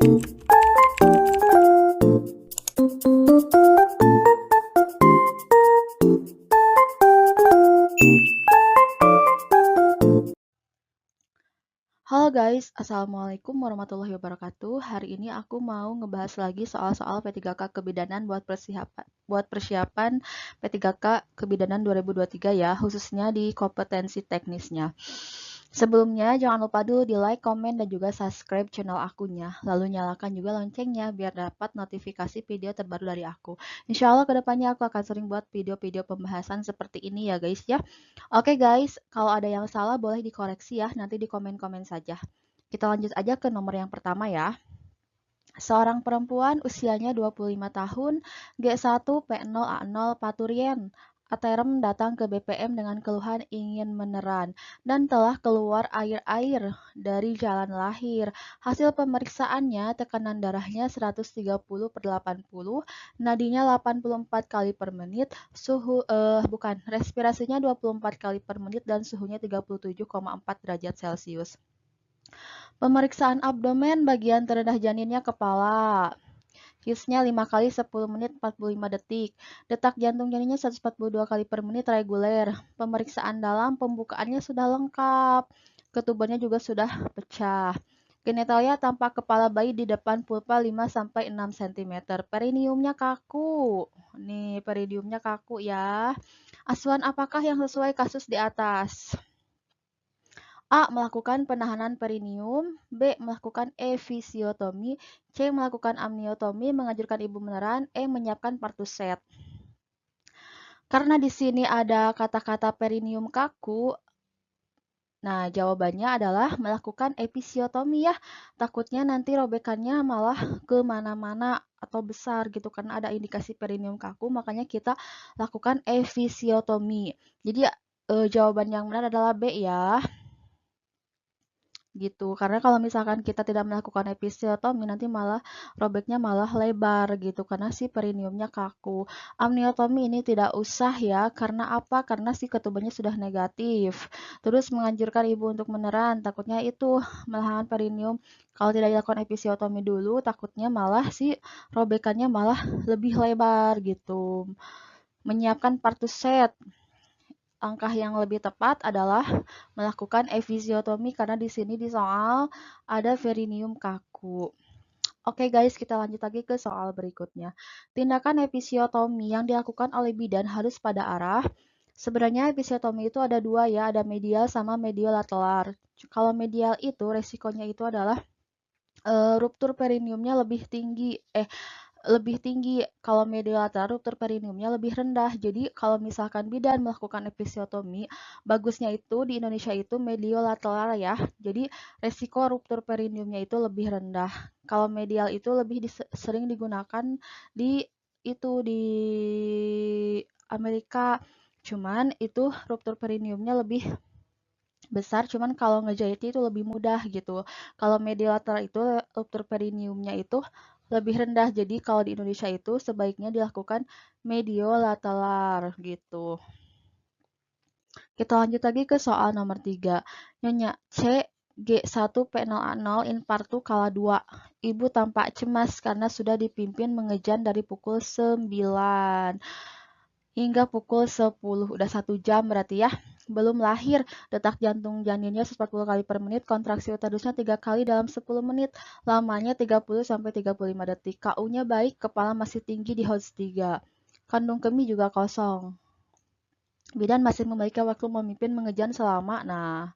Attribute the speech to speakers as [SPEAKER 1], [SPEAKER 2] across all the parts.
[SPEAKER 1] Halo guys, Assalamualaikum warahmatullahi wabarakatuh. Hari ini aku mau ngebahas lagi soal-soal P3K Kebidanan buat persiapan P3K Kebidanan 2023 ya, khususnya di kompetensi teknisnya. Sebelumnya jangan lupa dulu di like, komen, dan juga subscribe channel akunya. Lalu nyalakan juga loncengnya biar dapat notifikasi video terbaru dari aku. Insya Allah kedepannya aku akan sering buat video-video pembahasan seperti ini ya guys ya. Oke guys, kalau ada yang salah boleh dikoreksi ya, nanti di komen-komen saja. Kita lanjut aja ke nomor yang pertama ya. Seorang perempuan usianya 25 tahun, G1P0A0 Paturien, Aterem datang ke BPM dengan keluhan ingin meneran dan telah keluar air-air dari jalan lahir. Hasil pemeriksaannya tekanan darahnya 130/80, nadinya 84 kali per menit, respirasinya 24 kali per menit dan suhunya 37,4 derajat Celcius. Pemeriksaan abdomen bagian terendah janinnya kepala. Hisnya 5 kali 10 menit 45 detik. Detak jantung janinnya 142 kali per menit reguler. Pemeriksaan dalam pembukaannya sudah lengkap. Ketubannya juga sudah pecah. Genitalia tampak kepala bayi di depan pulpa 5-6 cm. Perineumnya kaku. Nih, perineumnya kaku ya. Asuhan apakah yang sesuai kasus di atas? A. Melakukan penahanan perineum. B. Melakukan episiotomi. C. Melakukan amniotomi, menganjurkan ibu meneran. E. Menyiapkan partuset. Karena di sini ada kata-kata perineum kaku, nah jawabannya adalah melakukan episiotomi ya. Takutnya nanti robekannya malah ke mana-mana atau besar gitu karena ada indikasi perineum kaku, makanya kita lakukan episiotomi. Jadi jawaban yang benar adalah B ya. Gitu. Karena kalau misalkan kita tidak melakukan episiotomi nanti malah robeknya malah lebar gitu karena si perineumnya kaku. Amniotomi ini tidak usah ya. Karena apa? Karena si ketubannya sudah negatif. Terus menganjurkan ibu untuk meneran, takutnya itu melahan perineum. Kalau tidak dilakukan episiotomi dulu, takutnya malah si robekannya malah lebih lebar gitu. Menyiapkan partuset. Langkah yang lebih tepat adalah melakukan episiotomi karena di sini di soal ada perineum kaku. Oke guys, kita lanjut lagi ke soal berikutnya. Tindakan episiotomi yang dilakukan oleh bidan harus pada arah. Sebenarnya episiotomi itu ada dua ya, ada medial sama mediolateral. Kalau medial itu resikonya itu adalah ruptur perineumnya lebih tinggi. Kalau mediolateral ruptur perineumnya lebih rendah. Jadi kalau misalkan bidan melakukan episiotomi, bagusnya itu di Indonesia itu mediolateral ya. Jadi resiko ruptur perineumnya itu lebih rendah. Kalau medial itu lebih sering digunakan di di Amerika. Cuman itu ruptur perineumnya lebih besar, cuman kalau ngejahitnya itu lebih mudah gitu. Kalau mediolateral itu ruptur perineumnya itu lebih rendah. Jadi kalau di Indonesia itu sebaiknya dilakukan mediolateral gitu. Kita lanjut lagi ke soal nomor 3. Nyonya C G1P0A0 infartu kala 2. Ibu tampak cemas karena sudah dipimpin mengejan dari pukul 9 hingga pukul 10. Udah 1 jam berarti ya. Belum lahir, detak jantung janinnya 140 kali per menit, kontraksi utadusnya 3 kali dalam 10 menit, lamanya 30-35 detik. KU-nya baik, kepala masih tinggi di HODS 3. Kandung kemih juga kosong. Bidan masih memiliki waktu memimpin mengejan selama, nah,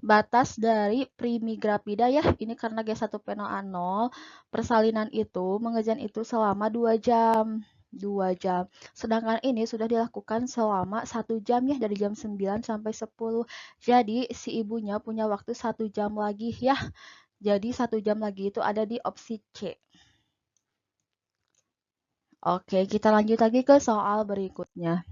[SPEAKER 1] batas dari primigrapida ya, ini karena G1P0A0, persalinan itu, mengejan itu selama 2 jam. 2 jam. Sedangkan ini sudah dilakukan selama 1 jam ya, dari jam 9 sampai 10. Jadi si ibunya punya waktu 1 jam lagi ya. Jadi 1 jam lagi itu ada di opsi C. Oke, kita lanjut lagi ke soal berikutnya.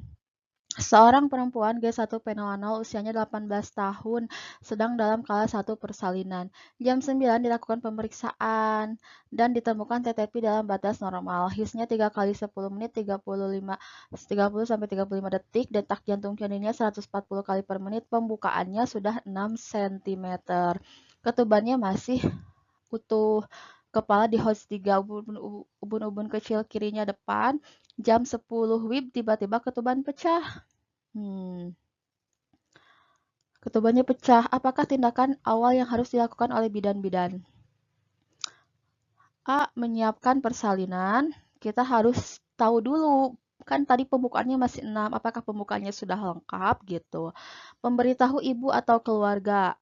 [SPEAKER 1] Seorang perempuan G1P0A0 usianya 18 tahun sedang dalam kala 1 persalinan. Jam 9 dilakukan pemeriksaan dan ditemukan TTP dalam batas normal. Hisnya 3 kali 10 menit 30-35 detik. Detak jantung janinnya 140 kali per menit. Pembukaannya sudah 6 cm. Ketubannya masih utuh. kepala di host 3, ubun-ubun kecil kirinya depan, jam 10 WIB tiba-tiba ketuban pecah. Ketubannya pecah. Apakah tindakan awal yang harus dilakukan oleh bidan-bidan? A. Menyiapkan persalinan. Kita harus tahu dulu. Kan tadi pembukaannya masih 6. Apakah pembukaannya sudah lengkap gitu. Memberitahu ibu atau keluarga.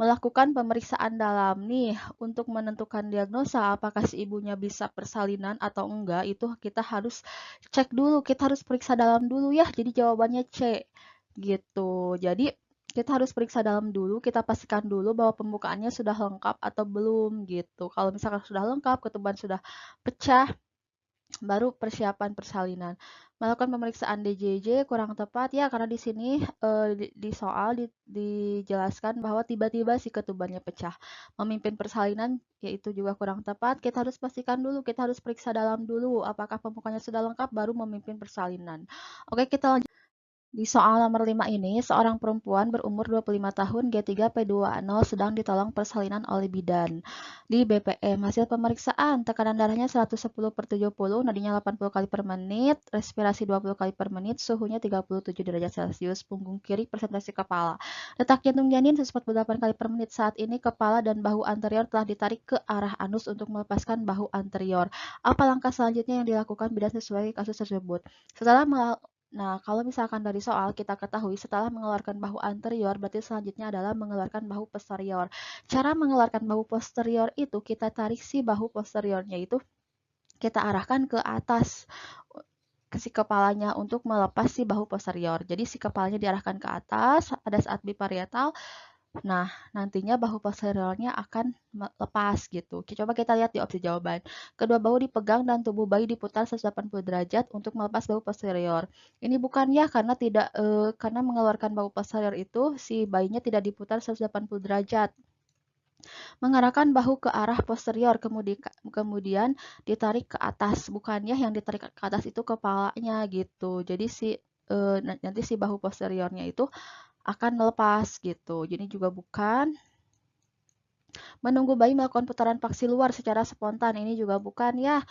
[SPEAKER 1] Melakukan pemeriksaan dalam nih untuk menentukan diagnosa apakah si ibunya bisa persalinan atau enggak, itu kita harus cek dulu, kita harus periksa dalam dulu ya. Jadi jawabannya C gitu. Jadi kita harus periksa dalam dulu, kita pastikan dulu bahwa pembukaannya sudah lengkap atau belum gitu. Kalau misalkan sudah lengkap, ketuban sudah pecah, baru persiapan persalinan. Melakukan pemeriksaan DJJ kurang tepat ya karena di sini di soal dijelaskan bahwa tiba-tiba si ketubannya pecah. Memimpin persalinan yaitu juga kurang tepat. Kita harus pastikan dulu, kita harus periksa dalam dulu apakah pembukaannya sudah lengkap baru memimpin persalinan. Oke, kita lanjut. Di soal nomor 5 ini, seorang perempuan berumur 25 tahun G3P20 sedang ditolong persalinan oleh bidan. Di BPM, hasil pemeriksaan, tekanan darahnya 110/70, nadinya 80 kali per menit, respirasi 20 kali per menit, suhunya 37 derajat Celcius, punggung kiri, presentasi kepala. Detak jantung janin 148 kali per menit. Saat ini kepala dan bahu anterior telah ditarik ke arah anus untuk melepaskan bahu anterior. Apa langkah selanjutnya yang dilakukan bidan sesuai kasus tersebut? Nah, kalau misalkan dari soal kita ketahui setelah mengeluarkan bahu anterior, berarti selanjutnya adalah mengeluarkan bahu posterior. Cara mengeluarkan bahu posterior itu kita tarik si bahu posteriornya itu kita arahkan ke atas ke si kepalanya untuk melepas si bahu posterior. Jadi si kepalanya diarahkan ke atas pada saat biparietal. Nah, nantinya bahu posteriornya akan lepas gitu. Coba kita lihat di opsi jawaban. Kedua bahu dipegang dan tubuh bayi diputar 180 derajat untuk melepas bahu posterior. Ini bukan ya karena tidak karena mengeluarkan bahu posterior itu si bayinya tidak diputar 180 derajat. Mengarahkan bahu ke arah posterior kemudian ditarik ke atas. Bukan ya yang ditarik ke atas itu kepalanya gitu. Jadi nanti si bahu posteriornya itu akan melepas gitu. Jadi juga bukan. Menunggu bayi melakukan putaran paksi luar secara spontan. Ini juga bukan ya.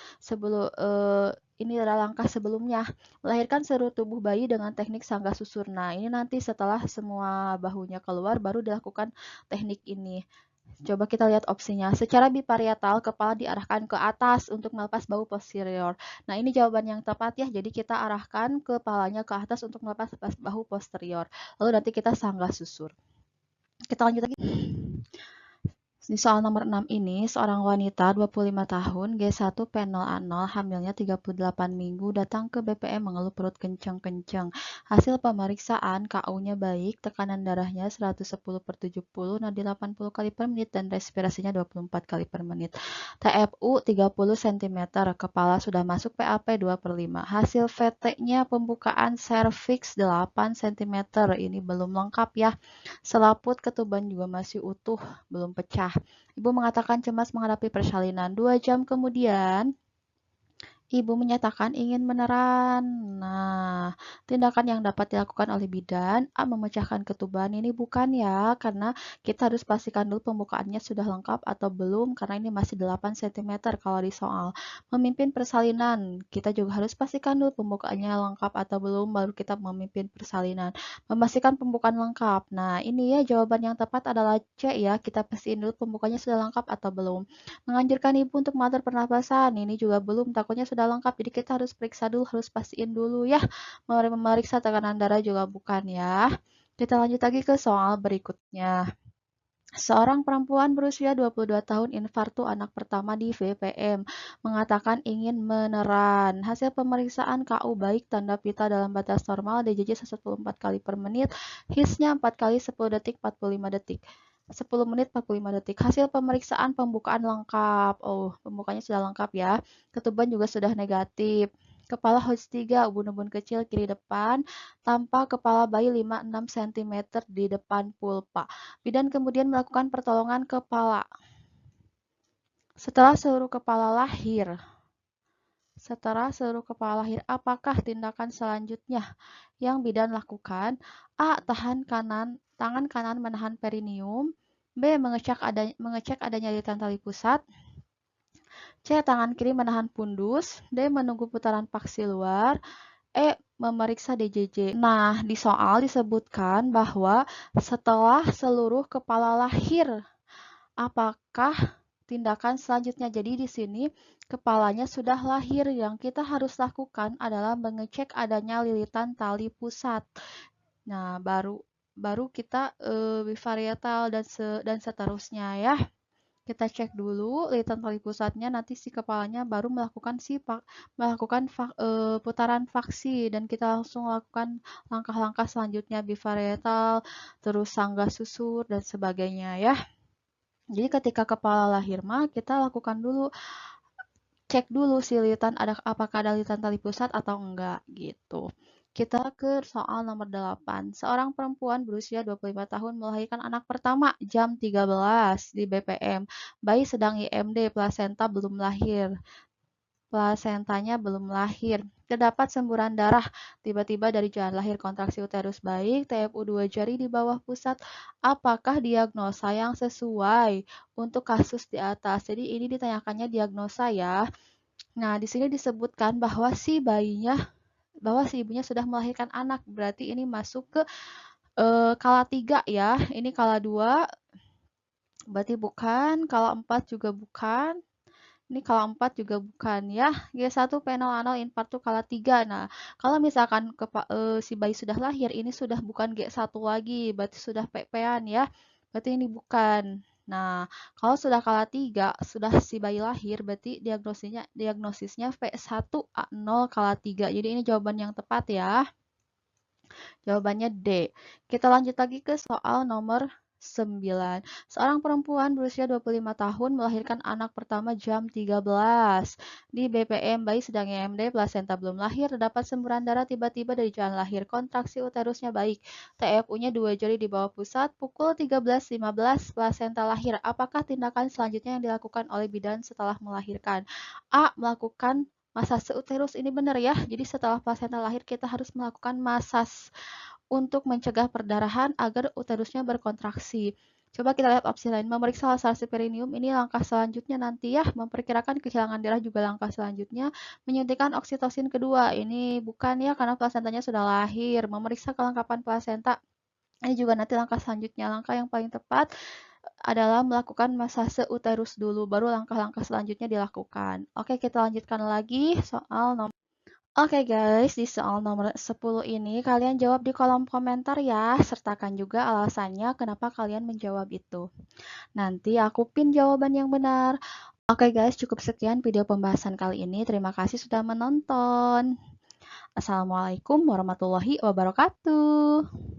[SPEAKER 1] Ini adalah langkah sebelumnya. Melahirkan seluruh tubuh bayi dengan teknik sanggah susur. Nah, ini nanti setelah semua bahunya keluar baru dilakukan teknik ini. Coba kita lihat opsinya. Secara biparietal, kepala diarahkan ke atas untuk melepas bahu posterior. Nah, ini jawaban yang tepat ya. Jadi kita arahkan kepalanya ke atas untuk melepas bahu posterior. Lalu nanti kita sanggah susur. Kita lanjut lagi. Di soal nomor 6 ini, seorang wanita 25 tahun, G1P0A0, hamilnya 38 minggu, datang ke BPM mengeluh perut kencang-kencang. Hasil pemeriksaan, KU-nya baik, tekanan darahnya 110/70, nadi 80 kali per menit, dan respirasinya 24 kali per menit. TFU 30 cm, kepala sudah masuk PAP 2/5. Hasil VT-nya pembukaan serviks 8 cm, ini belum lengkap ya. Selaput ketuban juga masih utuh, belum pecah. Ibu mengatakan cemas menghadapi persalinan. 2 jam kemudian, ibu menyatakan ingin meneran. Nah, tindakan yang dapat dilakukan oleh bidan, A. Memecahkan ketuban. Ini bukan ya, karena kita harus pastikan dulu pembukaannya sudah lengkap atau belum, karena ini masih 8 cm kalau di soal. Memimpin persalinan, kita juga harus pastikan dulu pembukaannya lengkap atau belum, baru kita memimpin persalinan. Memastikan pembukaan lengkap. Nah, ini ya jawaban yang tepat adalah C ya, kita pastiin dulu pembukaannya sudah lengkap atau belum. Menganjurkan ibu untuk mengatur pernapasan, ini juga belum, takutnya sudah lengkap, jadi kita harus periksa dulu, harus pastiin dulu ya. Memeriksa tekanan darah juga bukan ya. Kita lanjut lagi ke soal berikutnya. Seorang perempuan berusia 22 tahun infartu anak pertama di VPM mengatakan ingin meneran. Hasil pemeriksaan KU baik, tanda pita dalam batas normal, DJJ 114 kali per menit, HIS-nya 4 kali 10 detik 45 detik. 10 menit 45 detik. Hasil pemeriksaan pembukaan lengkap. Oh, pembukanya sudah lengkap ya. Ketuban juga sudah negatif. Kepala host 3, ubun-ubun kecil kiri depan, tanpa kepala bayi 5-6 cm di depan pulpa. Bidan kemudian melakukan pertolongan kepala. Setelah seluruh kepala lahir, apakah tindakan selanjutnya yang bidan lakukan? A. Tangan kanan menahan perineum. B. Mengecek adanya lilitan tali pusat. C. Tangan kiri menahan pundus. D. Menunggu putaran paksi luar. E. Memeriksa DJJ. Nah, di soal disebutkan bahwa setelah seluruh kepala lahir, apakah tindakan selanjutnya? Jadi di sini kepalanya sudah lahir. Yang kita harus lakukan adalah mengecek adanya lilitan tali pusat. Nah, baru kita bivarietal dan seterusnya ya. Kita cek dulu lilitan tali pusatnya, nanti si kepalanya baru melakukan putaran vaksi dan kita langsung lakukan langkah-langkah selanjutnya bivarietal, terus sanggah susur dan sebagainya ya. Jadi ketika kepala lahir mah kita lakukan dulu cek dulu si lilitan apakah ada lilitan tali pusat atau enggak gitu. Kita ke soal nomor 8. Seorang perempuan berusia 25 tahun melahirkan anak pertama jam 13 di BPM. Bayi sedang IMD, plasentanya belum lahir. Terdapat semburan darah tiba-tiba dari jalan lahir, kontraksi uterus baik, TFU 2 jari di bawah pusat. Apakah diagnosa yang sesuai untuk kasus di atas? Jadi ini ditanyakannya diagnosa ya. Nah, di sini disebutkan bahwa si ibunya sudah melahirkan anak. Berarti ini masuk ke kala 3 ya. Ini kala 2 berarti bukan, kala 4 juga bukan. Ini kala 4 juga bukan ya. G1 penal anal infartu kala 3. Nah, kalau misalkan si bayi sudah lahir, ini sudah bukan G1 lagi, berarti sudah PP-an ya. Berarti ini bukan. Nah, kalau sudah kala 3, sudah si bayi lahir, berarti diagnosisnya V1A0 kala 3. Jadi ini jawaban yang tepat ya. Jawabannya D. Kita lanjut lagi ke soal nomor 9. Seorang perempuan berusia 25 tahun melahirkan anak pertama jam 13. Di BPM, bayi sedang IMD, plasenta belum lahir, terdapat semburan darah tiba-tiba dari jalan lahir, kontraksi uterusnya baik, TFU-nya 2 jari di bawah pusat, pukul 13.15, plasenta lahir. Apakah tindakan selanjutnya yang dilakukan oleh bidan setelah melahirkan? A. Melakukan masase uterus, ini benar ya. Jadi setelah plasenta lahir kita harus melakukan masas untuk mencegah perdarahan agar uterusnya berkontraksi. Coba kita lihat opsi lain. Memeriksa laserasi perineum, ini langkah selanjutnya nanti ya. Memperkirakan kehilangan darah juga langkah selanjutnya. Menyuntikkan oksitosin kedua, ini bukan ya karena plasentanya sudah lahir. Memeriksa kelengkapan plasenta, ini juga nanti langkah selanjutnya. Langkah yang paling tepat adalah melakukan masase uterus dulu, baru langkah-langkah selanjutnya dilakukan. Oke, kita lanjutkan lagi soal nomor. Oke guys, di soal nomor 10 ini kalian jawab di kolom komentar ya, sertakan juga alasannya kenapa kalian menjawab itu. Nanti aku pin jawaban yang benar. Oke guys, cukup sekian video pembahasan kali ini. Terima kasih sudah menonton. Assalamualaikum warahmatullahi wabarakatuh.